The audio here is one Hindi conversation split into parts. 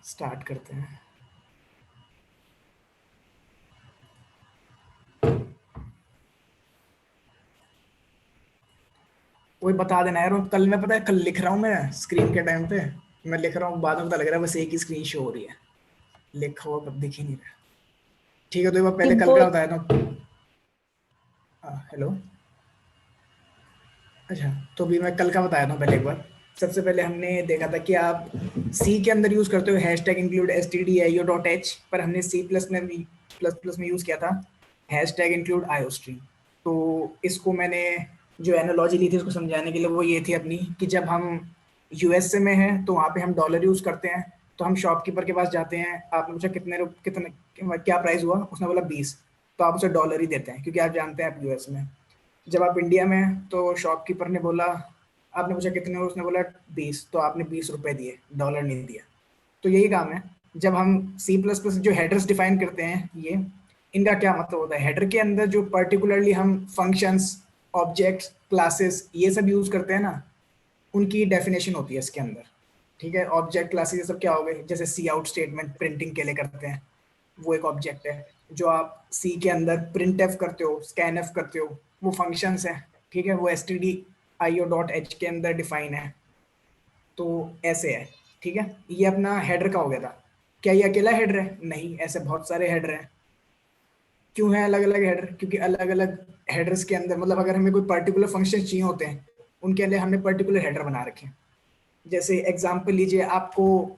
स्टार्ट करते हैं। वही बता देना यार, कल मैं पता है कल लिख रहा हूँ मैं स्क्रीन के टाइम पे, मैं लिख रहा हूँ बाद में पता लग रहा है बस एक ही स्क्रीन शो हो रही है, लिखा हुआ कब दिख ही नहीं रहा। ठीक है तो एक बार कि पहले कल वो का बताया था। हेलो। अच्छा, तो भी मैं कल का बताया था पहले एक बार। सबसे पहले हमने देखा था कि आप सी के अंदर यूज करते हो hash tag include S T D I O dot H, पर हमने सी प्लस में यूज किया था hash tag include IO stream. तो इसको मैंने जो एनालॉजी ली थी उसको समझाने के लिए वो ये थी अपनी, कि जब हम यूएसए में हैं तो वहाँ पे हम डॉलर यूज करते हैं, तो हम शॉपकीपर के पास जाते हैं, आपने पूछा कितने क्या प्राइस हुआ, उसने बोला 20, तो आप उसे डॉलर ही देते हैं क्योंकि आप जानते हैं आप यूएस में। जब आप इंडिया में हैं तो शॉपकीपर ने बोला, आपने पूछा कितने हुए, उसने बोला 20, तो आपने 20 रुपए दिए, डॉलर नहीं दिया। तो यही काम है। जब हम सी प्लस प्लस जो हेडर्स डिफाइन करते हैं, ये इनका क्या मतलब होता है, हेडर के अंदर जो पर्टिकुलरली हम फंक्शंस, ऑब्जेक्ट्स, क्लासेस ये सब यूज करते हैं ना, उनकी डेफिनेशन होती है इसके अंदर। ठीक है, ऑब्जेक्ट क्लासेस ये सब क्या हो गए, जैसे सी आउट स्टेटमेंट प्रिंटिंग के लिए करते हैं, वो एक ऑब्जेक्ट है। जो आप सी के अंदर प्रिंट एफ करते हो, स्कैन एफ करते हो, वो फंक्शंस है। ठीक है, वो S T D I O dot H के अंदर डिफाइन है। तो ऐसे है। ठीक है, ये अपना हेडर का हो गया था। क्या ये अकेला हेडर है? नहीं, ऐसे बहुत सारे हेडर हैं। क्यों है अलग अलग हेडर? क्योंकि अलग अलग हेडर्स के अंदर मतलब अगर हमें कोई पर्टिकुलर फंक्शन चाहिए होते हैं, उनके लिए हमने पर्टिकुलर हेडर बना रखे हैं। जैसे एग्जांपल लीजिए, आपको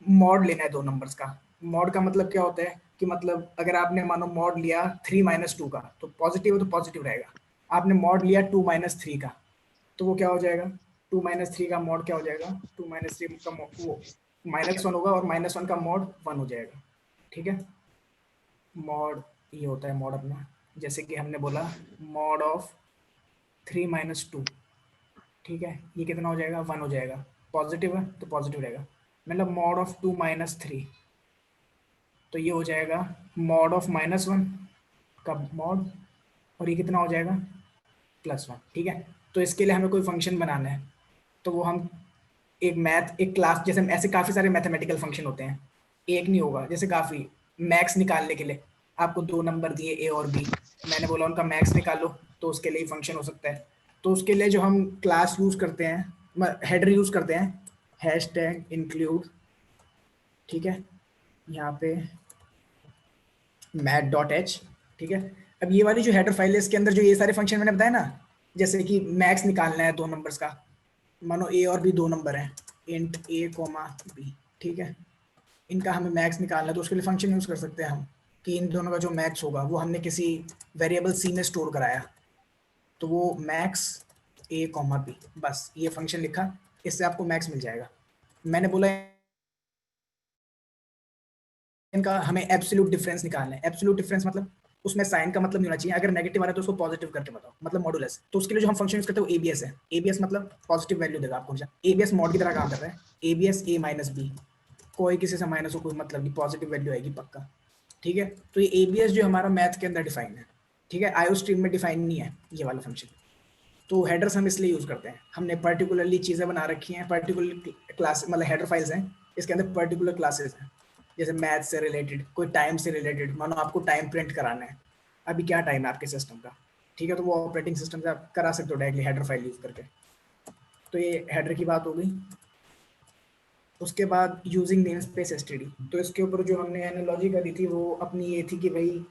मॉड लेना है 2 नंबर्स का। मॉड का मतलब क्या होता है कि मतलब अगर आपने मानो मॉड लिया 3 - 2 का, तो पॉजिटिव है तो पॉजिटिव रहेगा। आपने मॉड लिया 2 - 3 का, तो वो क्या हो जाएगा, 2 - 3 का मॉड क्या हो जाएगा, 2 - 3 का वो -1 होगा, और -1 का मॉड 1 हो जाएगा। ठीक है, मॉड ये होता है मॉड अपना। जैसे कि हमने बोला मॉड ऑफ 3 - 2, ठीक है, ये कितना हो जाएगा, 1 हो जाएगा। पॉजिटिव है तो पॉजिटिव रहेगा। मतलब मॉड ऑफ 2 - 3, तो ये हो जाएगा मॉड ऑफ -1 का मॉड, और ये कितना हो जाएगा, +1। ठीक है, तो इसके लिए हमें कोई फंक्शन बनाना है, तो वो हम एक क्लास, जैसे ऐसे काफ़ी सारे मैथमेटिकल फंक्शन होते हैं, एक नहीं होगा, जैसे काफ़ी। मैक्स निकालने के लिए आपको 2 नंबर दिए ए और बी, मैंने बोला उनका मैक्स निकालो, तो उसके लिए फंक्शन हो सकता है। तो उसके लिए जो हम क्लास यूज़ करते हैं, हेडर यूज़ करते हैं, हैश टैग इंक्लूड, ठीक है, यहाँ पे मैथ डॉट एच। ठीक है, अब ये वाली जो हेडर फाइल है इसके अंदर जो ये सारे फंक्शन मैंने बताया ना, जैसे कि मैक्स निकालना है 2 नंबर्स का, मानो ए और बी 2 नंबर हैं, इंट ए कोमा बी। ठीक है, इनका हमें मैक्स निकालना है, तो उसके लिए फंक्शन यूज कर सकते हैं हम, कि इन दोनों का जो मैक्स होगा वो हमने किसी वेरिएबल सी में स्टोर कराया, तो वो मैक्स ए कोमा बी, बस ये फंक्शन लिखा, इससे आपको मैक्स मिल जाएगा। मैंने बोला इनका हमें एब्सोल्यूट डिफरेंस निकालना है। एब्सोल्यूट डिफरेंस मतलब उसमें साइन का मतलब नहीं होना चाहिए, अगर नेगेटिव आ रहा है तो उसको पॉजिटिव करके बताओ, मतलब मॉडुलस। तो उसके लिए जो हम फंक्शन यूज करते हैं वो एबीएस है। एबीएस मतलब पॉजिटिव वैल्यू देगा आपको हमेशा, एबीएस मॉड की तरह काम कर रहा है। एबीएस ए माइनस बी, कोई किसी से माइनस हो कोई मतलब नहीं, पॉजिटिव वैल्यू आएगी पक्का। ठीक है, तो ये एबीएस जो हमारा मैथ के अंदर डिफाइन है। ठीक है, आईओ स्ट्रीम में डिफाइन नहीं है ये वाला फंक्शन। तो हेडर्स हम इसलिए यूज करते हैं, हमने पर्टिकुलरली चीजें बना रखी हैं, पर्टिकुलर क्लास मतलब हेडर फाइल्स हैं, इसके अंदर पर्टिकुलर क्लासेस हैं, जैसे मैथ से रिलेटेड, कोई टाइम से रिलेटेड, मानो आपको टाइम प्रिंट कराना है, अभी क्या टाइम है आपके सिस्टम का, ठीक है, तो वो ऑपरेटिंग सिस्टम से आप करा सकते हो डायरेक्टली हेडर फाइल यूज करके। तो ये हेडर की बात हो गई। उसके बाद यूजिंग नेम स्पेस एसटीडी, तो इसके ऊपर जो हमने एनालॉजी करी थी वो अपनी ये थी कि भाई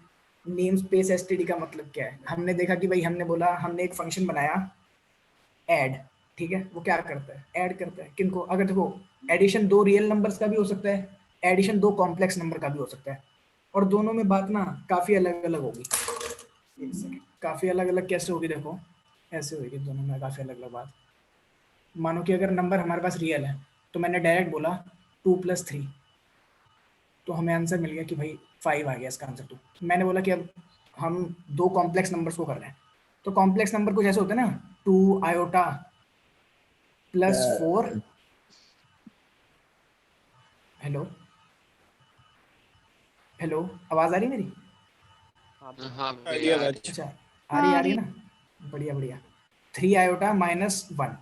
नेम स्पेस एसटीडी का मतलब क्या है। हमने देखा कि भाई हमने बोला हमने एक फंक्शन बनाया ऐड, ठीक है, वो क्या करता है, ऐड करता है किनको, अगर देखो एडिशन 2 रियल नंबर्स का भी हो सकता है, एडिशन 2 कॉम्प्लेक्स नंबर का भी हो सकता है, और दोनों में बात ना काफी अलग अलग होगी। एक सेकंड, काफी अलग अलग कैसे होगी, देखो ऐसे होगी दोनों में काफी अलग अलग बात। मानो कि अगर नंबर हमारे पास रियल है, तो मैंने डायरेक्ट बोला 2 + 3, तो हमें आंसर मिल गया कि भाई 5 आ गया इसका आंसर। तो मैंने बोला कि अब हम 2 कॉम्प्लेक्स नंबर्स को कर रहे हैं, तो कॉम्प्लेक्स नंबर कुछ ऐसे होते हैं ना, 2 i +4। हेलो, हेलो, आवाज आ रही मेरी? हाँ हाँ बिल्कुल भैया आ रही। अच्छा, आ हाँ रही है ना, बढ़िया बढ़िया। 3 i - 1।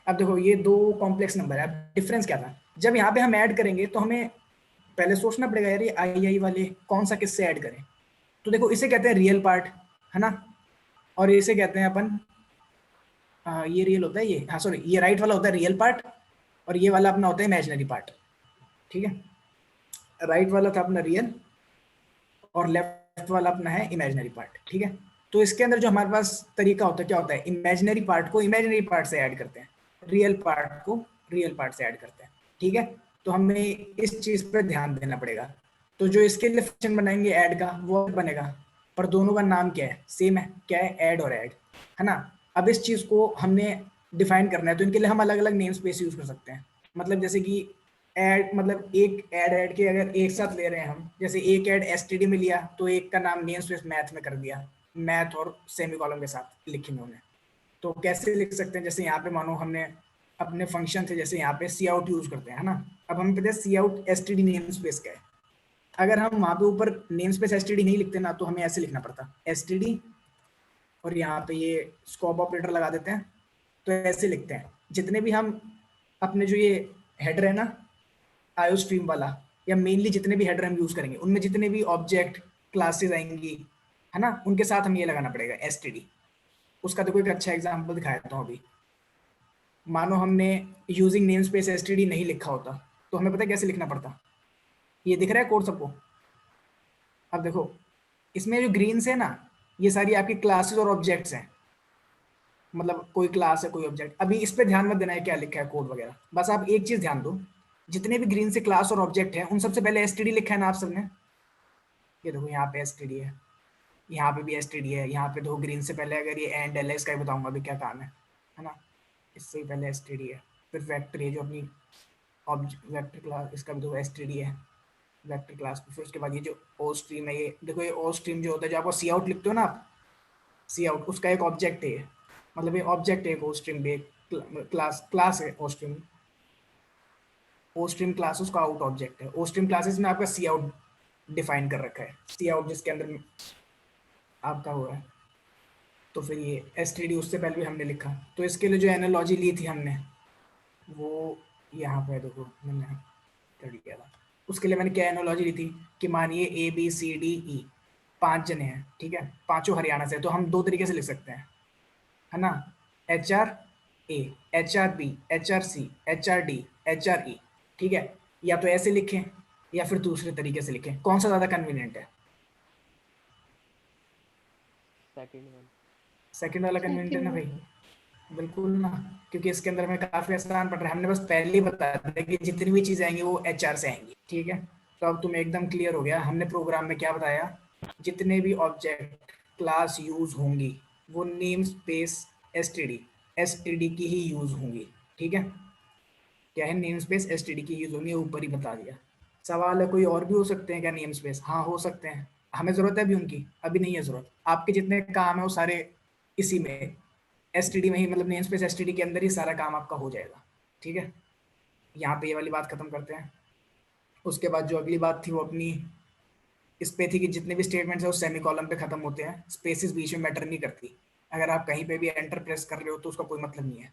अब देखो ये 2 कॉम्प्लेक्स नंबर है, अब डिफरेंस क्या था, जब यहाँ पे हम ऐड करेंगे तो हमें पहले सोचना पड़ेगा यार ये आई वाले कौन सा किससे ऐड करें। तो देखो इसे कहते हैं रियल पार्ट, है ना, और इसे कहते हैं अपन ये रियल होता है, ये हाँ सॉरी ये राइट वाला होता है रियल पार्ट, और ये वाला अपना होता है इमेजिनरी पार्ट। ठीक है, राइट वाला था अपना रियल और लेफ्ट वाला अपना है इमेजिनरी पार्ट। ठीक है, तो इसके अंदर जो हमारे पास तरीका होता है क्या होता है, इमेजिनरी पार्ट को इमेजिनरी पार्ट से ऐड करते हैं, रियल पार्ट को रियल पार्ट से ऐड करते हैं। ठीक है, तो हमें इस चीज पे ध्यान देना पड़ेगा। तो जो इसके लिए फंक्शन बनाएंगे ऐड का वो बनेगा, पर दोनों का नाम क्या है, सेम है, क्या है, ऐड और ऐड, है ना। अब इस चीज को हमने डिफाइन करना है, तो इनके लिए हम अलग अलग नेम स्पेस यूज कर सकते हैं। मतलब जैसे कि ऐड, मतलब एक ऐड के अगर एक साथ ले रहे हैं हम, जैसे एक ऐड एसटीडी में लिया तो एक का नाम नेम स्पेस मैथ में कर दिया, मैथ और सेमी कॉलम के साथ लिखे उन्होंने। तो कैसे लिख सकते हैं, जैसे यहाँ पे मानो हमने अपने फंक्शन थे, जैसे यहाँ पे सी आउट यूज करते हैं, है ना। अब हमें पता है सी आउट एसटीडी नेम स्पेस का है, अगर हम वहां पे ऊपर नेम स्पेस एसटीडी नहीं लिखते ना, तो हमें ऐसे लिखना पड़ता एसटीडी, और यहाँ पे ये स्कोप ऑपरेटर लगा देते हैं। तो ऐसे लिखते हैं, जितने भी हम अपने जो ये हेडर है ना आयो स्ट्रीम वाला, या मेनली जितने भी हेडर हम यूज करेंगे उनमें जितने भी ऑब्जेक्ट क्लासेस आएंगी, है ना, उनके साथ हमें ये लगाना पड़ेगा एसटीडी। उसका देखो एक अच्छा एग्जांपल दिखाया था अभी। मानो हमने यूजिंग नेम स्पेस एसटीडी नहीं लिखा होता, तो हमें पता है कैसे लिखना पड़ता। ये दिख रहा है कोड सबको। अब देखो इसमें जो ग्रीन से ना, ये सारी आपकी क्लासेस और ऑब्जेक्ट्स हैं, मतलब कोई क्लास है कोई ऑब्जेक्ट। अभी इस पे ध्यान मत देना है क्या लिखा है कोड वगैरह, बस आप एक चीज ध्यान दो, जितने भी ग्रीन से क्लास और ऑब्जेक्ट हैं उन सबसे पहले एसटीडी लिखा है ना आप सबने। ये देखो यहाँ पे एसटीडी है, यहाँ पे भी एसटीडी है, यहाँ पे दो ग्रीन से पहले अगर ये एंड एल है, इसका भी बताऊंगा अभी क्या काम है ना। इससे ही पहले एसटीडी है, फिर वेक्टर ये जो अपनी ऑब्जेक्ट वेक्टर क्लास, इसका भी देखो एसटीडी है वेक्टर क्लास। फिर उसके बाद ये जो ओ स्ट्रीम है, ये देखो ये ओ स्ट्रीम जो होता है, जो आपको सी आउट लिखते हो ना आप, सी आउट उसका एक ऑब्जेक्ट है ये, मतलब ये ऑब्जेक्ट है एक ओ स्ट्रीम भी, एक क्लास क्लास है O stream. O stream class उसका आउट ऑब्जेक्ट है। ओ स्ट्रीम क्लासेस में आपका सी आउट डिफाइन कर रखा है, सी आउट जिसके अंदर आपका हुआ है। तो फिर ये एस टी डी उससे पहले भी हमने लिखा। तो इसके लिए जो एनालॉजी ली थी हमने, वो यहाँ पे देखो मैंने कर लिया था। उसके लिए मैंने क्या एनालॉजी ली थी कि मानिए A B C D E 5 जने हैं, ठीक है, पांचों हरियाणा से, तो हम दो तरीके से लिख सकते हैं, है ना। H R A, H R B, H R C, H R D, H R E. ठीक है, या तो ऐसे लिखें या फिर दूसरे तरीके से लिखें, कौन सा ज्यादा कन्वीनियंट है। Second one. सेकंड वाला कन्वीनियंट है सेकंड ना में। भाई, बिल्कुल ना, क्योंकि इसके अंदर हमें काफी आसान पड़ रहा है। हमने बस पहले ही बता दिया कि जितनी भी चीजें आएंगी वो एच आर से आएंगी। ठीक है, तो अब तुम्हें एकदम क्लियर हो गया हमने प्रोग्राम में क्या बताया, जितने भी ऑब्जेक्ट क्लास यूज होंगी वो नेम स्पेस एसटीडी एसटीडी की ही यूज होंगी। ठीक है, क्या है, नेम स्पेस एसटीडी की यूज होंगी, ऊपर ही बता दिया। सवाल है कोई और भी हो सकते हैं क्या नेम स्पेस, हाँ हो सकते हैं, हमें जरूरत है अभी उनकी, अभी नहीं है जरूरत। आपके जितने काम है वो सारे इसी में एसटीडी में ही, मतलब नेम स्पेस एसटीडी के अंदर ही सारा काम आपका हो जाएगा। ठीक है, यहाँ पे ये वाली बात खत्म करते हैं। उसके बाद जो अगली बात थी वो अपनी इस पे थी कि जितने भी स्टेटमेंट्स है वो सेमी कॉलम पे खत्म होते हैं, स्पेसिस बीच में मैटर नहीं करती। अगर आप कहीं पे भी एंटर प्रेस कर रहे हो तो उसका कोई मतलब नहीं है।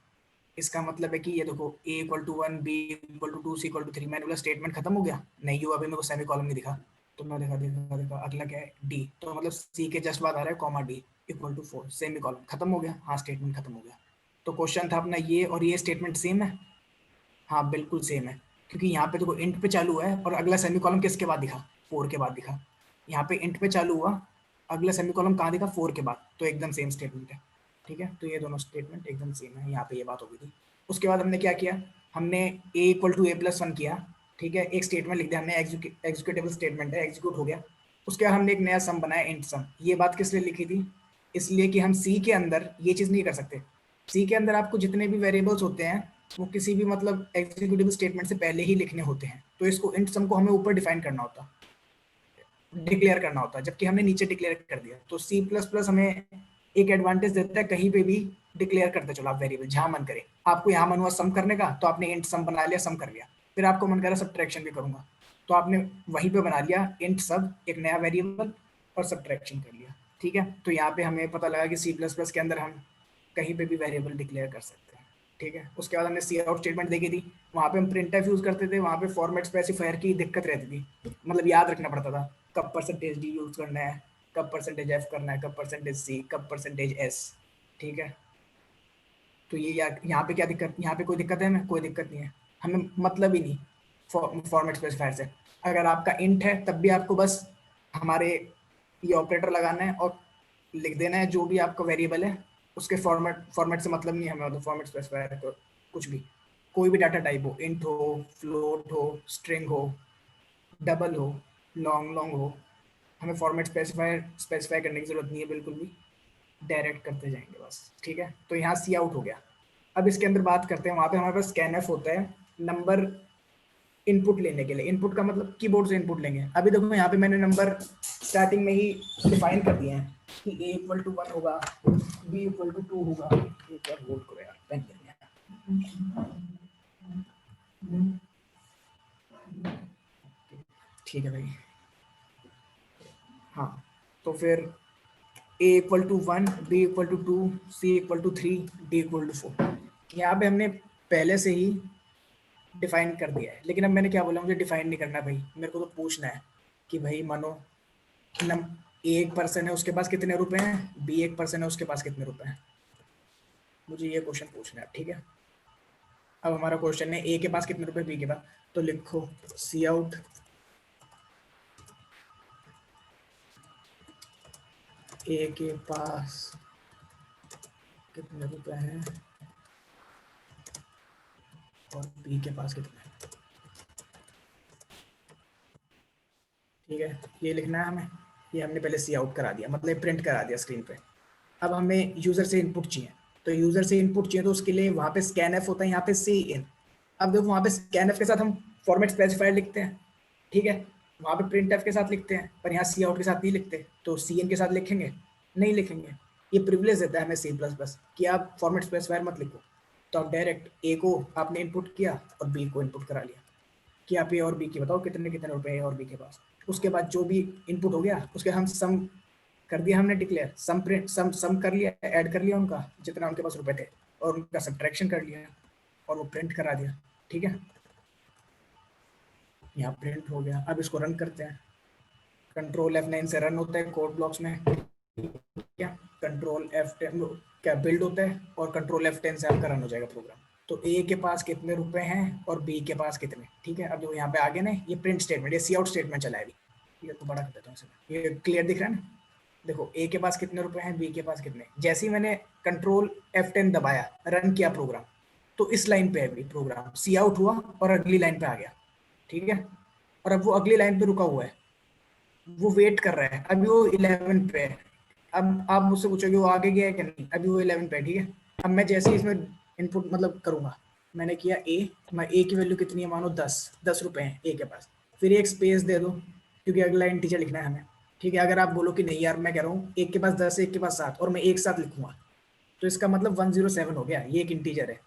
इसका मतलब है कि ये देखो a equal to 1, b equal to 2, c equal to 3, मैंने बोला स्टेटमेंट खत्म हो गया, नहीं हुआ, अभी मेरे को सेमी कॉलम नहीं दिखा। तो मैं देखा देखा देखा अगला क्या है d, तो मतलब c के जस्ट बाद आ रहा है comma d equal to 4, semicolon खत्म हो गया, हाँ स्टेटमेंट खत्म हो गया। तो क्वेश्चन था अपना ये और ये स्टेटमेंट सेम है, हाँ बिल्कुल सेम है, क्योंकि यहाँ पे देखो इंट पे चालू है और अगला सेमी कॉलम किसके बाद दिखा, 4 के बाद दिखा। यहाँ पे इंट पे चालू हुआ, अगला सेमी कॉलम कहाँ दिखा, 4 के बाद, तो एकदम सेम स्टेटमेंट है। ठीक है, तो ये दोनों स्टेटमेंट एकदम सेम है, यहाँ पे ये बात हो गई थी। उसके बाद हमने क्या किया, हमने a इक्वल टू a+1 किया। ठीक है, एक स्टेटमेंट लिख दिया हमने, एग्जीक्यूटेबल स्टेटमेंट है, एग्जीक्यूट हो गया। उसके बाद हमने एक नया सम बनाया, इंट सम। ये बात किस लिए लिखी थी, इसलिए कि हम सी के अंदर ये चीज़ नहीं कर सकते। सी के अंदर आपको जितने भी वेरिएबल्स होते हैं वो किसी भी मतलब एग्जीक्यूटिव स्टेटमेंट से पहले ही लिखने होते हैं, तो इसको इंट सम को हमें ऊपर डिफाइन करना होता, डिक्लेयर करना होता है, जबकि हमने नीचे डिक्लेयर कर दिया। तो सी प्लस प्लस हमें एक एडवांटेज देता है, कहीं पे भी डिक्लेयर करते चलो आप वेरिएबल, जहां मन करे। आपको यहाँ मन हुआ सम करने का तो आपने इंट सम बना लिया, सम कर लिया। फिर आपको मन करा सब्ट्रैक्शन भी करूंगा, तो आपने वहीं पे बना लिया इंट सब, एक नया वेरिएबल, और सब्ट्रैक्शन कर लिया। ठीक है, तो यहाँ पे हमें पता लगा कि सी प्लस प्लस के अंदर हम कहीं पे भी वेरिएबल डिक्लेयर कर सकते हैं। ठीक है। उसके बाद हमने सी आउट स्टेटमेंट देखी थी, वहां पे हम प्रिंट एफ यूज करते थे, वहां पे फॉर्मेट स्पेसिफायर की दिक्कत रहती थी, मतलब याद रखना पड़ता था कब परसेंटेज डी यूज करना है, कब परसेंटेज एफ करना है, कब परसेंटेज सी, कब परसेंटेज एस। ठीक है। तो ये यहाँ पे क्या दिक्कत, यहाँ पे कोई दिक्कत है हमें? कोई दिक्कत नहीं है, हमें मतलब ही नहीं फॉर्मेट स्पेसिफायर से। अगर आपका इंट है तब भी आपको बस हमारे ये ऑपरेटर लगाना है और लिख देना है जो भी आपका वेरिएबल है, उसके फॉर्मेट फॉर्मेट से मतलब नहीं है हमें, मतलब फॉर्मेट स्पेसिफायर तो कुछ भी, कोई भी डाटा टाइप हो, इंट हो, फ्लोट हो, स्ट्रिंग हो, डबल हो, लॉन्ग लॉन्ग हो, हमें फॉर्मेट स्पेसिफाई करने की जरूरत नहीं है बिल्कुल भी, डायरेक्ट करते जाएंगे बस। ठीक है। तो यहाँ सी आउट हो गया। अब इसके अंदर बात करते हैं, वहां पे हमारे पास स्कैनफ होता है नंबर इनपुट लेने के लिए। इनपुट का मतलब कीबोर्ड से इनपुट लेंगे। अभी देखो यहाँ पे मैंने नंबर स्टार्टिंग में ही डिफाइन कर दिए हैं कि a इक्वल टू 1 होगा, b इक्वल टू 2 होगा। एक बार होल्ड करो यार, पेन गिर गया। ठीक है भाई। हाँ, तो फिर a equal to 1, b equal to 2, c equal to 3, d equal to 4। यहाँ पे हमने पहले से ही डिफाइन कर दिया है, लेकिन अब मैंने क्या बोला, मुझे डिफाइन नहीं करना भाई, मेरे को तो पूछना है कि भाई मानो नम ए एक पर्सन है, उसके पास कितने रुपए हैं, बी एक पर्सन है, उसके पास कितने रुपए हैं, मुझे ये क्वेश्चन पूछना है। ठीक है। अब हमारा क्वेश्चन है ए के पास कितने रुपए, बी के पास, तो लिखो सी आउट ए के पास कितने रुपए हैं और बी के पास कितने हैं। ठीक है, ये लिखना है हमें। ये हमने पहले सी आउट करा दिया, मतलब प्रिंट करा दिया स्क्रीन पे। अब हमें यूजर से इनपुट चाहिए, तो यूजर से इनपुट चाहिए तो उसके लिए वहां पे स्कैन एफ होता है, यहाँ पे सी इन। अब देखो वहां पे स्कैन एफ के साथ हम फॉर्मेट स्पेसिफायर लिखते हैं, ठीक है, वहां पे प्रिंट एफ के साथ लिखते हैं, पर यहाँ सी आउट के साथ नहीं लिखते, तो सी इन के साथ लिखेंगे? नहीं लिखेंगे। ये प्रिविलेज देता है हमें सी प्लस प्लस कि आप फॉर्मेट स्पेसिफायर मत लिखो। तो आप डायरेक्ट ए को आपने इनपुट किया और बी को इनपुट करा लिया कि आप ए और बी की बताओ कितने कितने रुपए ए और बी के पास। उसके बाद जो भी इनपुट हो गया उसके हम सम कर दिया हमने डिक्लेयर, सम प्रिंट सम कर लिया, ऐड कर लिया उनका जितना उनके पास रुपए थे, और उनका सब्ट्रैक्शन कर लिया और वो प्रिंट करा दिया। ठीक है, यहाँ प्रिंट हो गया। अब इसको रन करते हैं। कंट्रोल F9 से रन होता है कोड ब्लॉक्स में, क्या कंट्रोल F10 क्या बिल्ड होता है, और कंट्रोल F10 से आपका रन हो जाएगा प्रोग्राम। तो ए के पास कितने रुपए हैं और बी के पास कितने। ठीक है, अब जो यहाँ पे आगे ना ये प्रिंट स्टेटमेंट, ये सी आउट स्टेटमेंट चला है अभी। ये तो बड़ा कर देता हूँ इसमें। ये क्लियर दिख रहा है ना? देखो ए के पास कितने रुपए हैं, बी के पास कितने। जैसे ही मैंने कंट्रोल F10 दबाया, रन किया प्रोग्राम, तो इस लाइन पे अभी प्रोग्राम सी आउट हुआ और अगली लाइन पे आ गया। ठीक है, और अब वो अगली लाइन पे रुका हुआ है, वो वेट कर रहा है, अभी वो 11 पे है। अब आप मुझसे पूछोगे वो आगे गया है कि नहीं, अभी वो 11 पे है। ठीक है, अब मैं जैसे ही इसमें इनपुट मतलब करूंगा, मैंने किया ए, मैं ए की वैल्यू कितनी है, मानो 10 रुपए है ए के पास, फिर एक स्पेस दे दो क्योंकि अगला इंटीजर लिखना है हमें। ठीक है, अगर आप बोलो कि नहीं यार मैं कह रहा हूँ एक के पास 10 एक के पास 7 और मैं एक साथ लिखूंगा, तो इसका मतलब 107 हो गया, ये एक इंटीजर है।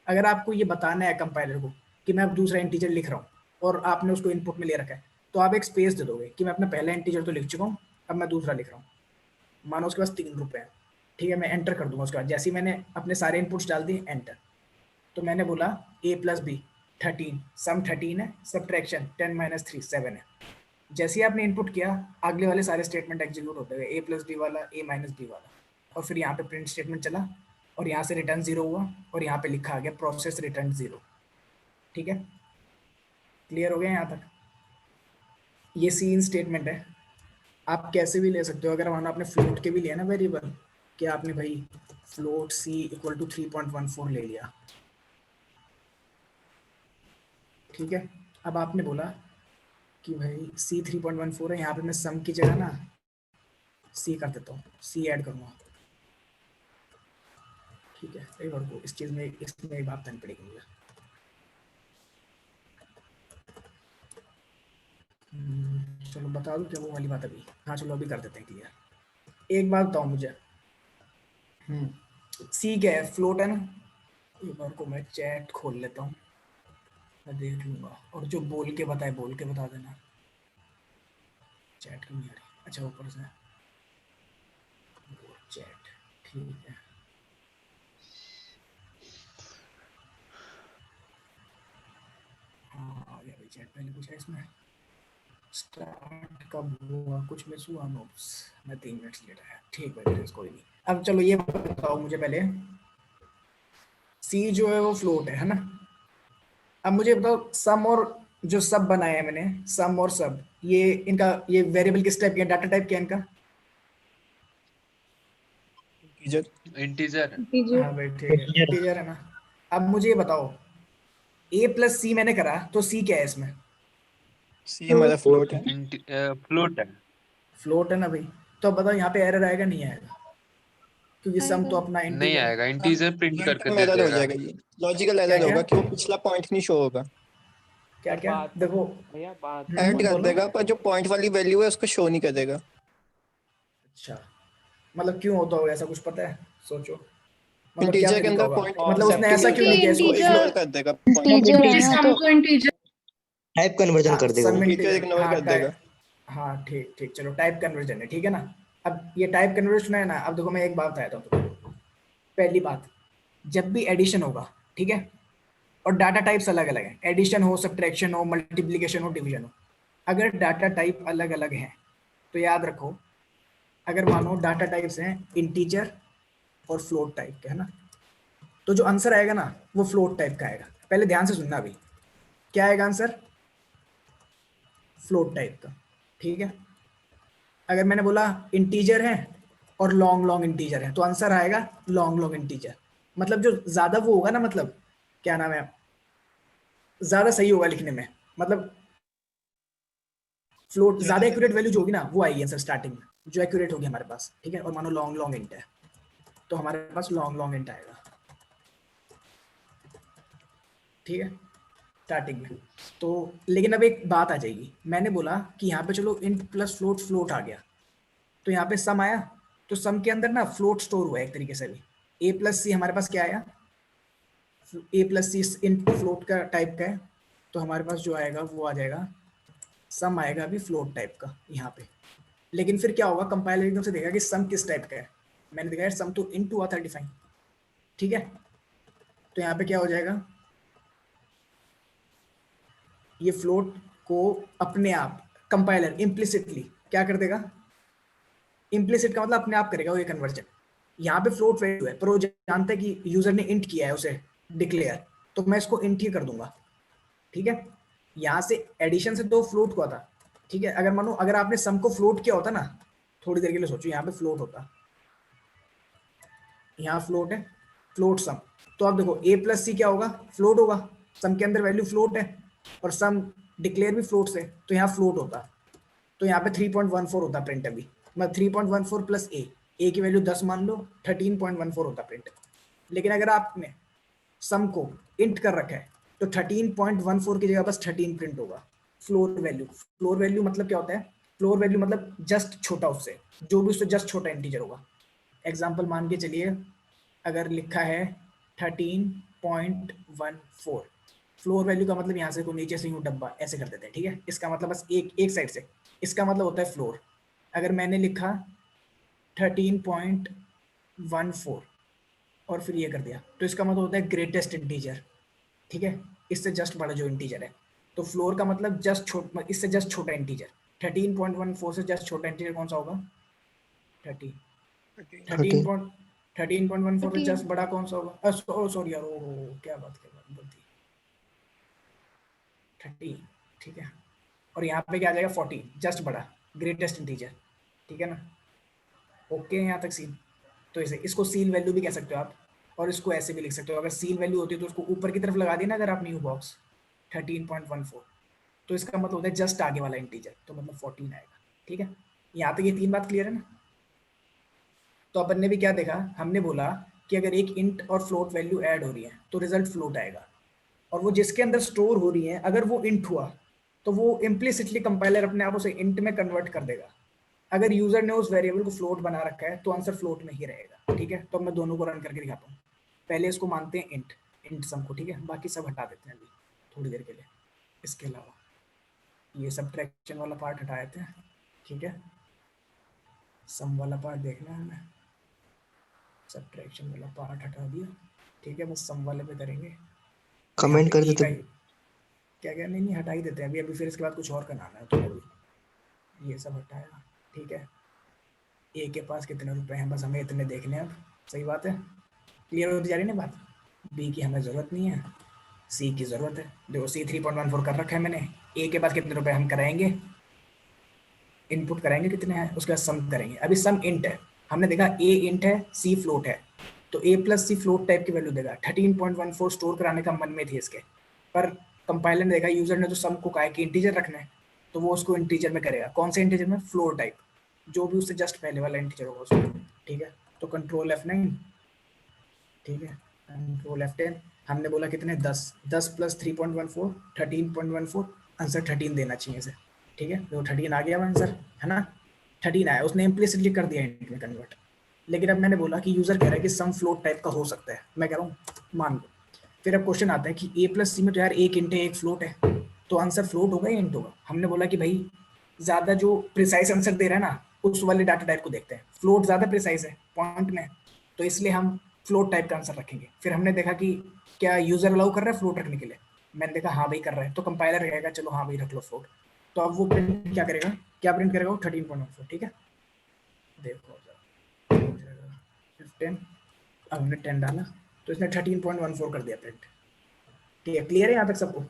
अगर आपको ये बताना है कंपाइलर को कि मैं अब दूसरा इंटीजर लिख रहा हूँ और आपने उसको इनपुट में ले रखा है, तो आप एक स्पेस दे दोगे कि मैं अपना पहला इंटीजर तो लिख चुका हूँ, अब मैं दूसरा लिख रहा हूँ। मानो उसके पास 3 रुपए हैं। ठीक है, मैं एंटर कर दूंगा। उसके बाद जैसे ही मैंने अपने सारे इनपुट्स डाल दिए, एंटर, तो मैंने बोला ए प्लस बी 13, सम 13 है, सब्ट्रैक्शन 10 माइनस 3 7 है। जैसे ही आपने इनपुट किया, अगले वाले सारे स्टेटमेंट एग्जीक्यूट होते गए, ए प्लस बी वाला, ए माइनस बी वाला, और फिर यहाँ पे प्रिंट स्टेटमेंट चला और यहाँ से रिटर्न 0 हुआ और यहाँ पे लिखा आ गया प्रोसेस रिटर्न 0। ठीक है, क्लियर हो गया यहाँ तक? ये सी इन स्टेटमेंट है। आप कैसे भी ले सकते हो, अगर मानो आपने फ्लोट के भी लिया ना वेरिएबल, कि आपने भाई फ्लोट सी इक्वल टू 3.14 ले लिया। ठीक है, अब आपने बोला कि भाई सी 3.14 है, यहाँ पे मैं सम की जगह ना सी कर देता हूँ, सी ऐड करूँगा। ठीक है, एक बार को इस चीज़ में इसमें एक बात करनी पड़ेगी मुझे। चलो बता दूँ क्या वो वाली बात अभी? हाँ चलो अभी कर देते हैं क्लियर। एक बात बताओ मुझे, सी क्या है, फ्लोट है ना? एक बार को मैं चैट खोल लेता हूँ, मैं देख लूंगा, और जो बोल के बताए बोल के बता देना। चैट क्यों नहीं आ रही? अच्छा ऊपर से चैट, ठीक है। हाँ आ गया भाई चैट। पहले पूछा इसमें स्टार्ट कब हुआ, कुछ मिस हुआ नोट्स, मैं 3 मिनट लेट आया। ठीक है कोई नहीं। अब चलो ये बताओ मुझे पहले, सी जो है वो फ्लोट है ना। अब मुझे बताओ सम और जो सब बनाया है मैंने, सम और सब, ये इनका ये वेरिएबल किस टाइप के हैं, डाटा टाइप क्या है इनका? इंटीजर। इंटीजर। हाँ भाई ठीक है, इंटीजर है ना। अब मुझे ये बताओ ए प्लस सी मैंने करा तो सी क्या है इसमें? सी हमारा फ्लोट है। फ्लोट है। फ्लोट है ना भाई। तो अब बताओ यहाँ पे एरर आएगा नहीं आएगा? क्योंकि सम तो अपना नहीं इंटीजर है। आएगा, इंटीजर प्रिंट करके रैंडम दे एरर हो देगा। जाएगा, ये लॉजिकल क्या एरर क्या होगा कि वो पिछला पॉइंट नहीं शो होगा। क्या पर क्या बात देखो। भैया बात ऐड कर बोलो। देगा पर जो पॉइंट वाली वैल्यू है उसको शो नहीं कर देगा। अच्छा, मतलब क्यों होता होगा ऐसा, कुछ पता है? सोचो, मतलब क्या इंटीजर के तरीका अंदर होगा? पॉइंट और मतलब उसने ऐसा क्यों सेप्टिमल नहीं किया इसको इग्नोर इग्नोर? कर देगा पॉइंट। इंटीजर है ना सम तो को इंटीजर टाइप कन्वर्जन हाँ कर देगा वो। सम इंटीजर इंटीजर, इग्नोर हाँ कर देगा। हाँ ठीक ठीक, चलो टाइप कन्वर्जन है, ठीक है ना। अब ये टाइप कन्वर्जन है ना। अब देखो मैं एक बात बताता हूँ तुमको। पहली बात, जब भी एडिशन होगा, ठीक है, और डाटा टाइप्स अलग अलग हैं, एडिशन हो, सब्ट्रैक्शन हो, मल्टीप्लिकेशन हो, डिवीजन हो, अगर डाटा टाइप अलग अलग हैं तो याद रखो, अगर मानो डाटा टाइप्स हैं इंटीजर और फ्लोट टाइप के, है ना, तो जो आंसर आएगा ना वो फ्लोट टाइप का आएगा। पहले ध्यान से सुनना अभी, क्या आएगा आंसर? फ्लोट टाइप का, ठीक है। अगर मैंने बोला इंटीजर है और लॉन्ग लॉन्ग इंटीजर है तो आंसर आएगा लॉन्ग लॉन्ग इंटीजर। मतलब जो ज्यादा वो होगा ना, मतलब क्या नाम है, ज्यादा सही होगा लिखने में, मतलब फ्लोट ज्यादा एक्यूरेट वैल्यू जो होगी ना वो आएगी आंसर स्टार्टिंग में, जो एक्यूरेट होगी हमारे पास, ठीक है। और मानो लॉन्ग लॉन्ग इंट है तो हमारे पास लॉन्ग लॉन्ग इंट आएगा, ठीक है, स्टार्टिंग में। तो लेकिन अब एक बात आ जाएगी, मैंने बोला कि यहाँ पे चलो इंट प्लस फ्लोट, फ्लोट आ गया, तो यहाँ पे सम आया, तो सम के अंदर ना फ्लोट स्टोर हुआ है एक तरीके से भी। ए प्लस सी हमारे पास क्या आया, ए प्लस सी इंट फ्लोट का टाइप का है, तो हमारे पास जो आएगा वो आ जाएगा, सम आएगा अभी फ्लोट टाइप का यहाँ पे। लेकिन फिर क्या होगा, कंपाइलर एकदम से देगा कि सम किस टाइप का है। मैंने देखा यार सम तो इंट हुआ था डिफाइन, ठीक है। तो यहाँ पे क्या हो जाएगा, ये फ्लोट को अपने आप कंपाइलर इम्प्लिसिटली क्या कर देगा, इम्प्लिसिट का मतलब अपने आप करेगा वो ये कन्वर्जन। यहाँ पे फ्लोट वैल्यू है पर वो जानता है कि यूजर ने इंट किया है उसे डिक्लेयर, तो मैं इसको इंट ही कर दूंगा, ठीक है। यहाँ से एडिशन से तो फ्लोट हुआ था, ठीक है। अगर मानो अगर आपने सम को फ्लोट किया होता ना, थोड़ी देर के लिए सोचो, यहाँ पे फ्लोट होता, यहाँ फ्लोट है, फ्लोट सम, तो अब देखो ए प्लस सी क्या होगा, फ्लोट होगा, सम के अंदर वैल्यू फ्लोट है और सम डिक्लेयर भी फ्लोट से, तो यहाँ फ्लोट होता, तो यहाँ पे 3.14 होता प्रिंट अभी, मतलब 3.14 प्लस ए की वैल्यू 10 मान लो, 13.14 होता प्रिंट। लेकिन अगर आपने सम को इंट कर रखा है तो 13.14 की जगह बस 13 प्रिंट होगा। फ्लोर वैल्यू, फ्लोर वैल्यू मतलब क्या होता है, फ्लोर वैल्यू मतलब जस्ट छोटा, उससे जो भी उससे जस्ट छोटा इंटीजर होगा। एग्जाम्पल मान के चलिए, अगर लिखा है 13.14, फ्लोर वैल्यू का मतलब यहाँ से को नीचे से यूँ डब्बा ऐसे कर देते हैं, ठीक है। इसका मतलब बस एक एक साइड से, इसका मतलब होता है फ्लोर। अगर मैंने लिखा 13.14 और फिर ये कर दिया तो इसका मतलब होता है ग्रेटेस्ट इंटीजर, ठीक है, इससे जस्ट बड़ा जो इंटीजर है। तो फ्लोर का मतलब जस्ट छोटा, इससे जस्ट छोटा इंटीजर। 13.14 से जस्ट छोटा इंटीजर कौन सा होगा, 13, 13। 13.14 से जस्ट बड़ा कौन सा होगा, सॉरी यार, ओ क्या बात बोलती, 30, ठीक है। और यहाँ पे क्या आ जाएगा 40, जस्ट बड़ा, ग्रेटेस्ट इंटीजर, ठीक है ना। ओके यहाँ तक सीन। तो इसे इसको सील वैल्यू भी कह सकते हो आप, और इसको ऐसे भी लिख सकते हो। अगर सील वैल्यू होती है तो उसको ऊपर की तरफ लगा देना अगर आप न्यू बॉक्स 13.14, तो इसका मतलब होता है जस्ट आगे वाला इंटीजर, तो मतलब 14 आएगा, ठीक है। यहाँ तक ये 3 बात क्लियर है ना। तो अपन ने भी क्या देखा, हमने बोला कि अगर एक इंट और फ्लोट वैल्यू ऐड हो रही है तो रिजल्ट फ्लोट आएगा, और वो जिसके अंदर स्टोर हो रही है अगर वो इंट हुआ तो वो इम्प्लिसिटली कंपाइलर अपने आप उसे इंट में कन्वर्ट कर देगा। अगर यूजर ने उस वेरिएबल को फ्लोट बना रखा है तो आंसर फ्लोट में ही रहेगा, ठीक है। तो मैं दोनों को रन करके दिखाता हूँ। पहले इसको मानते हैं इंट, इंट सम को, ठीक है, बाकी सब हटा देते हैं अभी थोड़ी देर के लिए। इसके अलावा ये सब्ट्रैक्शन वाला पार्ट हटा देते हैं, ठीक है। सम वाला पार्ट देखना है हमें, सब्ट्रैक्शन वाला पार्ट हटा दिया, ठीक है, बस सम वाले पे करेंगे। यहाँ कमेंट पे कर ए देते। का क्या क्या नहीं नहीं हटा ही देते हैं अभी, फिर इसके बाद कुछ और कराना है तो अभी ये सब हटाया, ठीक है। ए के पास कितने रुपए हैं, बस हमें इतने देखने हैं अब, सही बात है, क्लियर होती जा रही है ना बात। बी की हमें ज़रूरत नहीं है, सी की ज़रूरत है। देखो सी 3.14 कर रखा है मैंने, ए के पास कितने रुपए हम कराएंगे, इनपुट कराएंगे कितने हैं, उसके बाद सम करेंगे। अभी सम इंट है, हमने देखा ए इंट है सी फ्लोट है, तो ए प्लस सी फ्लोट टाइप की वैल्यू देगा। 13.14 स्टोर कराने का मन में थी इसके, पर कंपाइलर ने देखा यूजर ने तो सम को कहा है कि इंटीजर रखना है, तो वो उसको इंटीजर में करेगा। कौन से इंटीजर में, फ्लोर टाइप, जो भी उससे जस्ट पहले वाला इंटीजर होगा उसको, ठीक है। तो कंट्रोल F9, ठीक है, कंट्रोल F10। हमने बोला कितने 10, 10 प्लस 3.14 13.14, आंसर 13 देना चाहिए इसे, ठीक है। तो 13 आ गया आंसर, है ना, 13 आया, उसने इम्प्लिसिटली कर दिया इंट में कन्वर्ट। लेकिन अब मैंने बोला कि यूजर कह रहा है कि सम फ्लोट टाइप का हो सकता है, मैं कह रहा हूँ मान लो। फिर अब क्वेश्चन आता है कि ए प्लस सी में तो यार एक इंट है एक फ्लोट है, तो आंसर फ्लोट होगा या इंट होगा। हमने बोला कि भाई ज़्यादा जो प्रिसाइज आंसर दे रहा है ना, उस वाले डाटा टाइप को देखते हैं, फ्लोट ज़्यादा प्रिसाइज है पॉइंट में, तो इसलिए हम फ्लोट टाइप का आंसर रखेंगे। फिर हमने देखा कि क्या यूजर अलाउ कर रहा है फ्लोट रखने के लिए, मैंने देखा हाँ भाई कर रहा है, तो कंपाइलर कहेगा चलो हाँ भाई रख लो फ्लोट। तो अब वो प्रिंट क्या करेगा, क्या प्रिंट करेगा वो 13.14, ठीक है। देखो 15, अब हमने 10 डाला तो इसने 13.14 कर दिया प्रिंट, ठीक है। क्लियर है यहाँ तक सबको,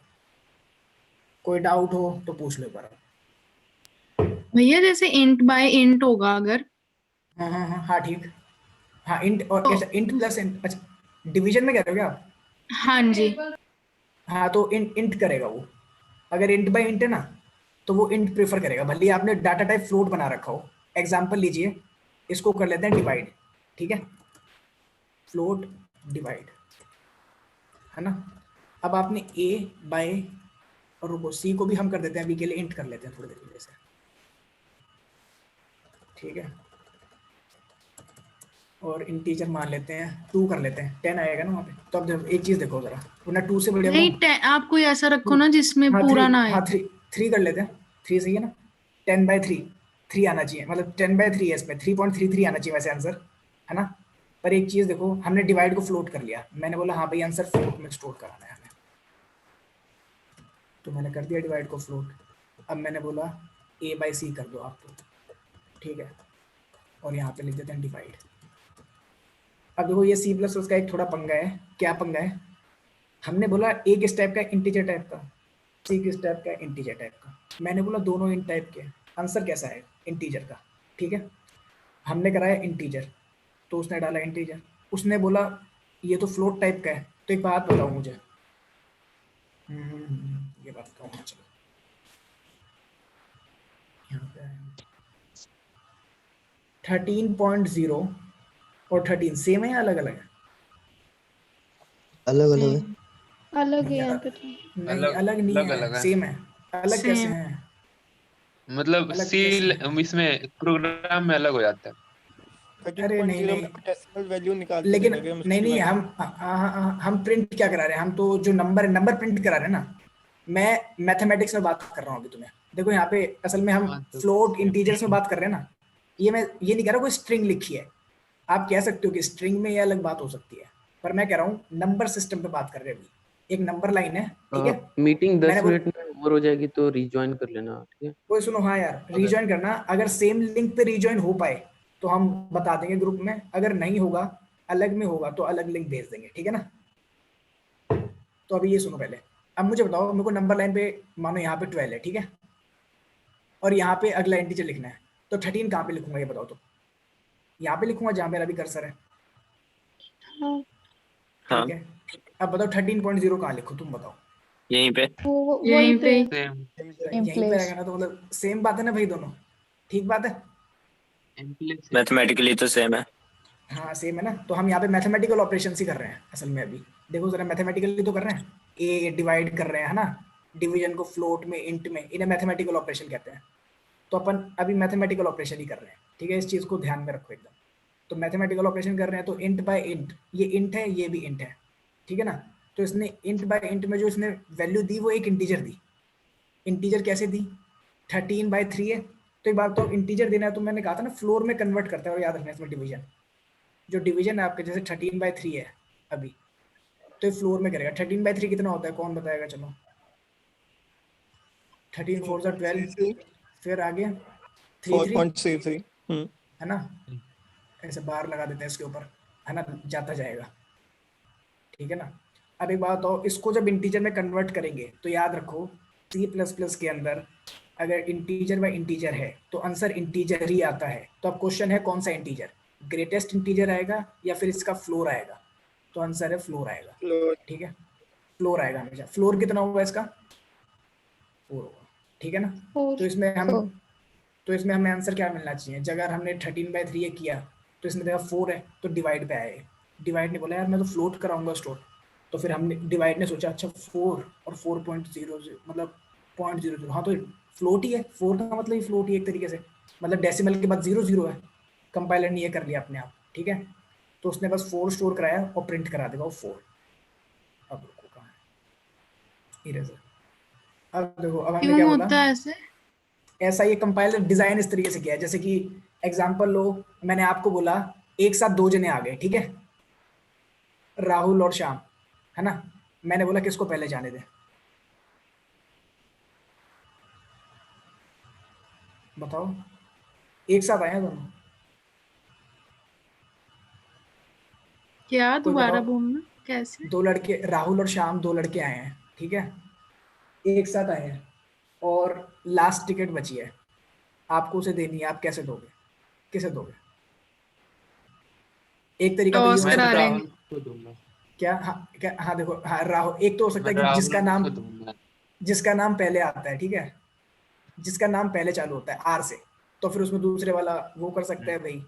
कोई डाउट हो तो पूछ लो एक बार। भैया जैसे इंट बाय इंट होगा अगर, हाँ हाँ हाँ हाँ ठीक, हाँ इंट और तो इंट प्लस इंट, अच्छा डिवीजन में कह रहे हो क्या आप। हाँ जी, हाँ तो इंट इंट करेगा वो, अगर इंट बाय इंट है ना तो वो इंट प्रेफर करेगा, भले ही आपने डाटा टाइप फ्लोट बना रखा हो। एग्जांपल लीजिए, इसको कर लेते हैं डिवाइड, ठीक है, फ्लोट डिवाइड, है ना। अब आपने ए बाय, और रुको सी को भी हम कर देते हैं अभी के लिए, इंट कर लेते हैं थोड़ी देर के लिए से, ठीक है। और इंटीजर मान लेते हैं 2 कर लेते हैं, 10 आएगा ना वहाँ पे। तो अब एक चीज़ देखो जरा, वरना 2 से बढ़िया नहीं आप कोई ऐसा रखो ना जिसमें हाँ पूरा 3, ना आए। हाँ 3 कर लेते हैं, 3 सही है ना। 10/3, 3 आना चाहिए, मतलब 10/3 है इसमें, 3.33 आना चाहिए वैसे आंसर, है ना। पर एक चीज़ देखो, हमने डिवाइड को फ्लोट कर लिया, मैंने बोला हाँ भाई आंसर फ्लोट में स्टोर कराना है हमें, तो मैंने कर दिया डिवाइड को फ्लोट। अब मैंने बोला A/C कर दो आप, तो ठीक है, और यहाँ पे लिख देते हैं डिवाइड। अब देखो ये C++ का एक थोड़ा पंगा है, क्या पंगा है, हमने बोला ए किस टाइप का, इंटीजर टाइप का, सी किस टाइप का, इंटीजर टाइप का। मैंने बोला दोनों इन टाइप के, आंसर कैसा है इंटीजर का, ठीक है। हमने कराया इंटीजर, तो उसने डाला इंटीजर, उसने बोला ये तो फ्लोट टाइप का है, तो एक बात बताओ मुझे, ये बात बताओ, हाँ, चलो यहाँ पे 13.0 और 13 सेम है या अलग अलग है। अलग अलग है। अलग है नहीं यहाँ पे तो। नहीं अलग अलग नहीं अलग है, अलग है, सेम है। अलग कैसे सेम, हैं, मतलब अलग सी कैसे हैं। इसमें प्रोग्राम में अलग हो जाता है। अरे नहीं 13.0 नहीं, में डेसिमल वैल्यू निकाल के लेकिन देगा क्या नहीं उसकी नहीं डिवाइड। हम प्रिंट क्या करा रहे हैं, हम तो जो नंबर है नंबर प्रिंट करा रहे हैं ना। मैं मैथमेटिक्स में बात कर रहा हूँ अभी तुम्हें, देखो यहाँ पे असल में हम हाँ तो फ्लोट सेम। इंटीजर्स में बात कर रहे हैं ना। ये मैं ये नहीं कह रहा कोई स्ट्रिंग लिखी है, आप कह सकते हो कि स्ट्रिंग में ये अलग बात हो सकती है, पर मैं कह रहा हूँ नंबर सिस्टम पे बात कर रहे हैं अभी। एक नंबर लाइन है, ठीक है। मीटिंग मैंने 10 बोल, मिनट में ओवर हो जाएगी तो रिज्वाइन कर लेना, ठीक है। कोई सुनो, हाँ यार अगर रिजॉइन करना, अगर सेम लिंक पे रिजॉइन हो पाए तो हम बता देंगे ग्रुप में, अगर नहीं होगा अलग में होगा तो अलग लिंक भेज देंगे, ठीक है ना। तो अभी ये सुनो पहले, अब मुझे बताओ, मेरे को नंबर लाइन पे मानो यहाँ पे 12 है, ठीक है, और यहाँ पे अगला इंटीजर लिखना है, तो 13 कहाँ पे लिखूंगा ये बताओ। तो यहाँ पे लिखूंगा जहाँ मेरा अभी कर्सर है, हाँ ठीक है। अब बताओ 13.0 कहाँ लिखूँ, तुम बताओ। यहीं पे। वो यहीं वहीं पे पे सेम यहीं पे रहेगा ना, तो मतलब सेम बात है ना भाई दोनों, ठीक बात है। इम्प्लिसिट। मैथमेटिकली तो सेम है। हाँ सेम है ना, तो हम यहाँ पे मैथमेटिकल ऑपरेशन ही कर रहे हैं असल में अभी। देखो जरा मैथमेटिकली तो कर रहे हैं, ए डिवाइड कर रहे हैं, है ना, डिवीजन को फ्लोट में इंट में, इन्हें मैथमेटिकल ऑपरेशन कहते हैं। तो अपन अभी मैथमेटिकल ऑपरेशन ही कर रहे हैं, ठीक है, इस चीज़ को ध्यान में रखो एकदम। तो मैथमेटिकल ऑपरेशन कर रहे हैं, तो इंट बाय इंट, ये इंट है ये भी इंट है, ठीक है ना। तो इसने इंट बाय इंट में जो इसने वैल्यू दी वो एक इंटीजर दी। इंटीजर कैसे दी, 13/3 है, तो एक बात तो इंटीजर देना है तो मैंने कहा था ना फ्लोर में कन्वर्ट करते हैं, और याद रखना इसमें डिवीजन, जो डिवीजन है आपके जैसे 13/3 है अभी, तो ये फ्लोर में करेगा। 13/3 कितना होता है कौन बताएगा, चलो 13 4 सा 12, फिर आगे 3 3 4.33 है ना, ऐसे बार लगा देते हैं इसके ऊपर, है ना, जाता जाएगा, ठीक है ना। अब एक बात और, इसको जब इंटीजर में कन्वर्ट करेंगे तो याद रखो C++ के अंदर अगर इंटीजर बाय इंटीजर है तो आंसर इंटीजर ही आता है। तो अब क्वेश्चन है कौन सा इंटीजर, ग्रेटेस्ट इंटीजर आएगा या फिर इसका फ्लोर आएगा, तो आंसर है फ्लोर आएगा, ठीक है, फ्लोर आएगा हमेशा। फ्लोर कितना होगा इसका, 4 होगा, ठीक है ना। फोर तो इसमें हमें आंसर क्या मिलना चाहिए, अगर हमने 13/3 किया तो इसमें देखा 4 है तो डिवाइड पे आए, डिवाइड ने बोला यार मैं तो फ्लोट कराऊंगा स्टोर, तो फिर हमने डिवाइड ने सोचा अच्छा 4 और 4.00 मतलब 0.00, हाँ तो फ्लोट ही है, 4 का मतलब ही फ्लोट ही एक तरीके से, मतलब डेसिमल के बाद 0 है, कंपाइलर ने ये कर लिया अपने आप, ठीक है। तो उसने बस 4 स्टोर कराया और प्रिंट करा देगा वो 4। अब रुको कहाँ है, इरेजर। अब देखो अब हमने क्यों क्या बोला, होता है ऐसे? ऐसा ये कंपाइलर डिजाइन इस तरीके से किया है, जैसे कि एग्जांपल लो, मैंने आपको बोला एक साथ 2 जने आ गए, ठीक है, राहुल और श्याम, है ना, मैंने बोला किसको पहले जाने दे, बताओ, एक साथ आए हैं दोनों, क्या कोई दोबारा बताओ। बोलना कैसे? 2 लड़के, राहुल और श्याम 2 लड़के आए हैं, ठीक है, एक साथ आए हैं और लास्ट टिकट बची है, आपको उसे देनी है, आप कैसे दोगे, किसे दोगे। एक तरीका तो ये टॉस हो मैं करा सकता है, लेंगे। राहुल को दूंगा, क्या, हाँ देखो, हाँ राहुल, एक तो हो सकता मैं है कि राहुल को दूंगा। जिसका नाम पहले आता है, ठीक है, जिसका नाम पहले चालू होता है आर से, तो फिर उसमें दूसरे वाला वो कर सकता है भाई,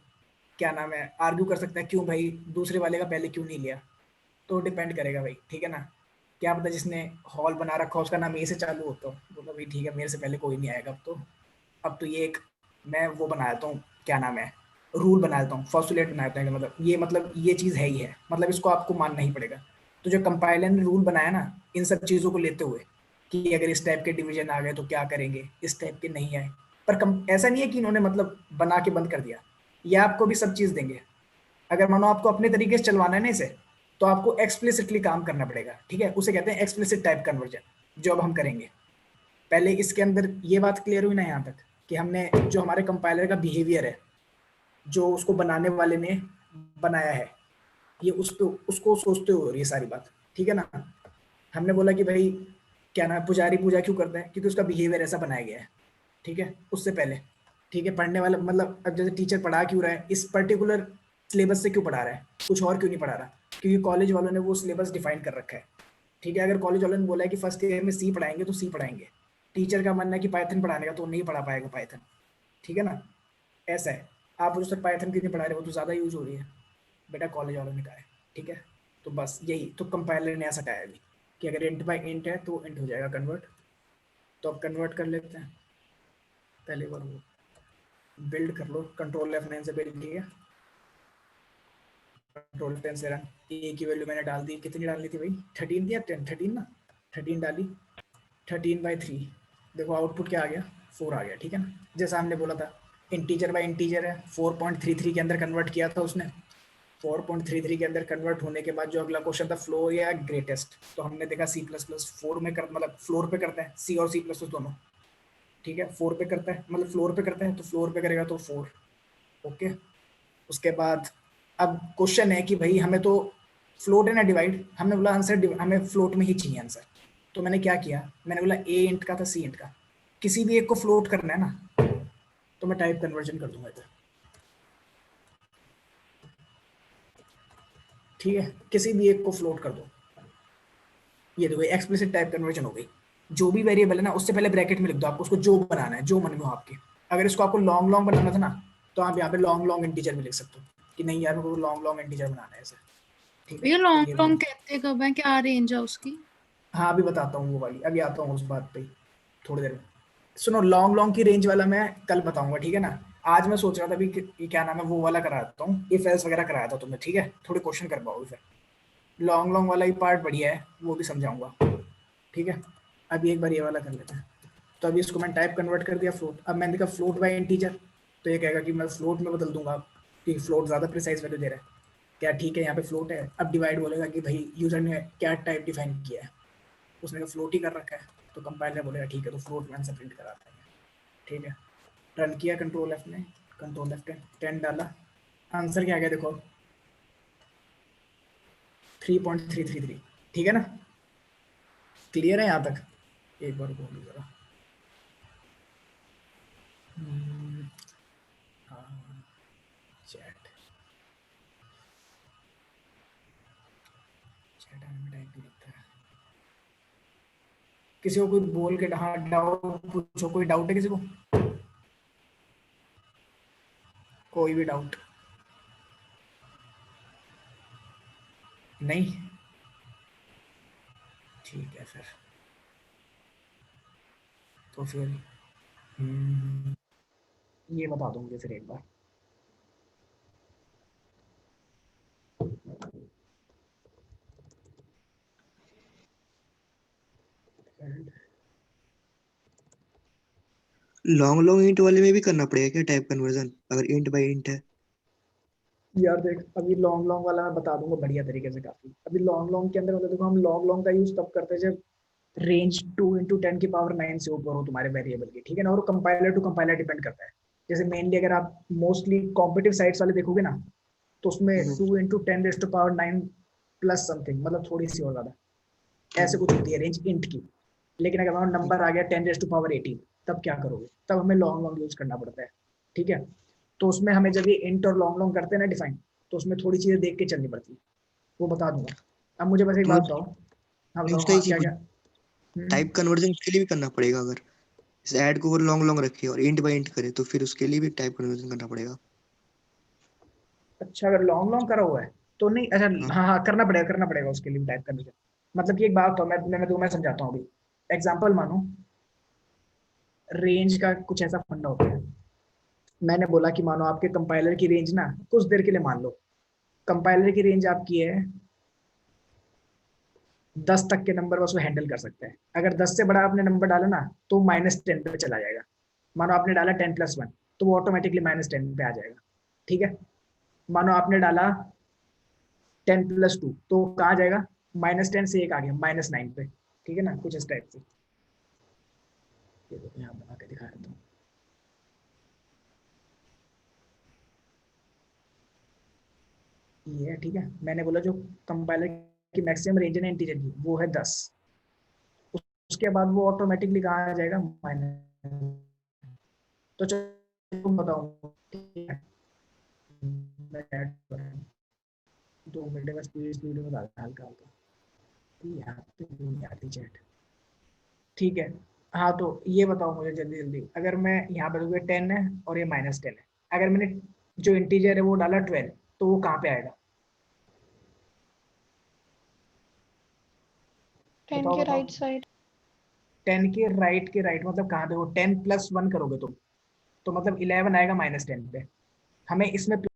क्या नाम है, आर्ग्यू कर सकता है क्यों भाई दूसरे वाले का पहले क्यों नहीं लिया, तो डिपेंड करेगा भाई, ठीक है ना। क्या पता जिसने हॉल बना रखा हो उसका नाम ए से चालू होता हो, बोलो भाई ठीक है मेरे से पहले कोई नहीं आएगा, अब तो ये एक मैं वो बना देता हूँ, क्या नाम है, रूल बना देता हूँ, फॉर्चुलेट बना देता हूँ, मतलब ये चीज़ है ही है, मतलब इसको आपको मानना ही पड़ेगा। तो जो कंपाइलर ने रूल बनाया ना इन सब चीज़ों को लेते हुए कि अगर इस टाइप के डिवीजन आ गए तो क्या करेंगे, इस टाइप के नहीं आए, पर ऐसा नहीं है कि इन्होंने मतलब बना के बंद कर दिया, ये आपको भी सब चीज़ देंगे। अगर मानो आपको अपने तरीके से चलवाना है ना इसे, तो आपको एक्सप्लिसिटली काम करना पड़ेगा, ठीक है, उसे कहते हैं एक्सप्लिसिट टाइप कन्वर्जन, जो अब हम करेंगे। पहले इसके अंदर ये बात क्लियर हुई ना यहाँ तक कि हमने जो हमारे कंपाइलर का बिहेवियर है, जो उसको बनाने वाले ने बनाया है, ये उसको सोचते हुए ये सारी बात, ठीक है ना। हमने बोला कि भाई क्या नाम है, पुजारी पूजा क्यों करता है, क्योंकि उसका बिहेवियर ऐसा बनाया गया है, ठीक है, उससे पहले, ठीक है, पढ़ने वाला मतलब अब जैसे टीचर पढ़ा क्यों रहा है, इस पर्टिकुलर सिलेबस से क्यों पढ़ा रहा है, कुछ और क्यों नहीं पढ़ा रहा, क्योंकि कॉलेज वालों ने वो सिलेबस डिफाइन कर रखा है, ठीक है। अगर कॉलेज वालों ने बोला है कि फर्स्ट ईयर में सी पढ़ाएंगे तो सी पढ़ाएंगे, टीचर का मानना है कि पाइथन पढ़ाने का तो नहीं पढ़ा पाएगा पाइथन, ठीक है ना, ऐसा है। आप उस तक पाइथन क्यों नहीं पढ़ा रहे, वो तो ज़्यादा यूज हो रही है, बेटा कॉलेज वालों ने कहा है, ठीक है। तो बस यही तो कंपाइलर ने ऐसा कहा है अभी कि अगर इंट बाय इंट है तो इंट हो जाएगा कन्वर्ट, तो अब कन्वर्ट कर लेते हैं। पहले बार वो बिल्ड कर लो, कंट्रोल F9 से बिल्ड किया, कंट्रोल 10 से रन, ए की वैल्यू मैंने डाल दी, कितनी डालनी थी भाई, 13 थी या 10, 13 ना, 13 डाली, 13/3, देखो आउटपुट क्या आ गया, 4 आ गया, ठीक है ना, जैसा हमने बोला था इंटीजर बाय इंटीजर है, 4.33 के अंदर कन्वर्ट किया था उसने, 4.33 के अंदर कन्वर्ट होने के बाद जो अगला क्वेश्चन था फ्लोर या ग्रेटेस्ट, तो हमने देखा C++ 4 में कर मतलब फ्लोर पे करता है, C और C++ दोनों, ठीक है, 4 पे करता है मतलब फ्लोर पे करता है, तो फ्लोर पे करेगा तो 4, ओके। उसके बाद अब क्वेश्चन है कि भाई हमें तो फ्लोट है ना डिवाइड, हमने बोला आंसर हमें फ्लोट में ही चाहिए आंसर, तो मैंने क्या किया, मैंने बोला ए इंट का था सी इंट का, किसी भी एक को फ्लोट करना है ना, तो मैं टाइप कन्वर्जन कर दूंगा इधर, ठीक है, किसी भी एक को फ्लोट कर दो, ये देखो एक्सप्लिसिट टाइप कन्वर्जन हो गई। जो भी वेरिएबल है ना उससे पहले ब्रैकेट में लिख दो, आपको उसको जो बनाना है, जो मन में हो आपके, अगर इसको आपको लॉन्ग लॉन्ग बनाना था ना तो आप यहाँ पे लॉन्ग लॉन्ग इंटीजर में लिख सकते हो कि नहीं यार मेरे को लॉन्ग लॉन्ग इंटीजर बनाना है ऐसे, ठीक है। ये तो लॉन्ग ये लॉन्ग कहते कब है, क्या रेंज है उसकी? हाँ अभी बताता हूँ वो वाली, अभी आता हूँ उस बात पे थोड़ी देर में। सुनो लॉन्ग लॉन्ग की रेंज वाला मैं कल बताऊंगा, ठीक है ना। आज मैं सोच रहा था अभी कि क्या नाम है वो वाला करा देता हूँ, इफ एल्स वगैरह कराया था तुम्हें, ठीक है, थोड़े क्वेश्चन कर पाओगे फिर, लॉन्ग लॉन्ग वाला ही पार्ट बढ़िया है, वो भी समझाऊंगा, ठीक है। अभी एक बार ये वाला कर लेते हैं। तो अभी इसको मैं टाइप कन्वर्ट कर दिया फ्लोट, अब मैंने देखा फ्लोट बाय इंटीजर, तो ये कहेगा कि मैं फ्लोट में बदल दूंगा कि फ्लोट ज़्यादा प्रिसाइज वैल्यू दे रहा है, क्या ठीक है यहाँ पे फ्लोट है। अब डिवाइड बोलेगा कि भाई यूजर ने क्या टाइप डिफाइन किया है, उसने फ्लोट ही कर रखा है, तो कंपाइलर बोलेगा ठीक है तो फ्लोट में आंसर प्रिंट कराते हैं, ठीक है। रन किया कंट्रोल एफ ने, कंट्रोल एफ 10 डाला, आंसर क्या आ गया देखो 3.333, ठीक है ना, क्लियर है यहाँ तक? एक बार बोलो जरा। चैट चैट में टाइप भी दिखता है। किसी को कोई बोल के हाँ डाउट पूछो, कोई डाउट है किसी को? कोई भी डाउट नहीं? ठीक है फिर तो फिर ये बता दूंगी फिर एक बार। लॉन्ग लॉन्ग इंट वाले में भी करना पड़ेगा क्या टाइप कन्वर्जन, अगर इंट बाय इंट है? यार देख अभी लॉन्ग लॉन्ग वाला मैं बता दूंगा बढ़िया तरीके से काफी। अभी लॉन्ग लॉन्ग के अंदर मतलब देखो हम लॉन्ग लॉन्ग का यूज तब करते हैं जब रेंज 2 × 10⁻9 से ऊपर हो तुम्हारे वेरिएबल की, ठीक है ना, और कंपाइलर टू कंपाइलर डिपेंड करता है। जैसे मेनली अगर आप मोस्टली कॉम्पिटिटिव साइट्स वाले देखोगे ना तो उसमें 2 × 10⁻9 प्लस समथिंग, मतलब थोड़ी सी और ज्यादा ऐसे कुछ होती है रेंज इंट की। लेकिन अगर हमारा नंबर आ गया 10⁻18 तब क्या करोगे? तब हमें लॉन्ग लॉन्ग यूज करना पड़ता है, ठीक है। तो उसमें हमें जब ये इंट और लॉन्ग लॉन्ग करते हैं ना डिफाइन, तो उसमें थोड़ी चीजें देख के चलनी पड़ती है, वो बता दूंगा। अब मुझे बस एक बात बताओ। हाँ बताओ, हाँ क्या क्या? टाइप कन्वर्जन उसके लिए भी करना पड़ेगा, अगर इस ऐड को लॉन्ग लॉन्ग रखे और इंट बाय इंट करे तो फिर उसके लिए भी टाइप कन्वर्जन करना पड़ेगा। अच्छा अगर लॉन्ग लॉन्ग करा हुआ है तो नहीं, अच्छा हाँ हाँ करना पड़ेगा उसके लिए टाइप करने से। मतलब कि एक बात तो मैं समझाता हूँ अभी। एग्जांपल मानो रेंज का कुछ ऐसा फंडा होता है। मैंने बोला कि मानो आपके कंपाइलर की रेंज ना कुछ देर के लिए मान लो कंपाइलर की रेंज आपकी है 10 तक के नंबर बस वो हैंडल कर सकता है। अगर 10 से बड़ा आपने नंबर डाला ना तो -10 पे चला जाएगा। मानो आपने डाला 10+1 तो वो ऑटोमेटिकली -10 पे आ जाएगा, ठीक है। मानो आपने डाला 10+2 तो कहाँ जाएगा? -10 से एक आ गया -9 पे, ठीक है ना, कुछ इस टाइप से। ये देखो यहाँ बना के दिखा देता हूँ। ये है, ठीक है। मैंने बोला जो कंपाइलर की मैक्सिमम रेंज है ना इंटीजर की वो है 10। उसके बाद वो ऑटोमेटिकली कहाँ आ जाएगा माइनस। तो चलो तुम बताओ, ठीक है। मैं ऐड कर रहा हूँ 2 मिनट का स्पीड में डालता हल्का हल्का। यहाँ पे नहीं आती चैट, ठीक है। हाँ तो ये बताओ मुझे जल्दी जल्दी, अगर मैं यहाँ पे 10 है और ये -10 है, अगर मैंने जो इंटीजर है वो डाला 12 तो वो कहाँ पे आएगा? 10 बताओ के बताओ। Right side. 10 के राइट मतलब कहाँ पे? वो 10+1 करोगे तुम तो मतलब 11 आएगा -10 पे। हमें इसमें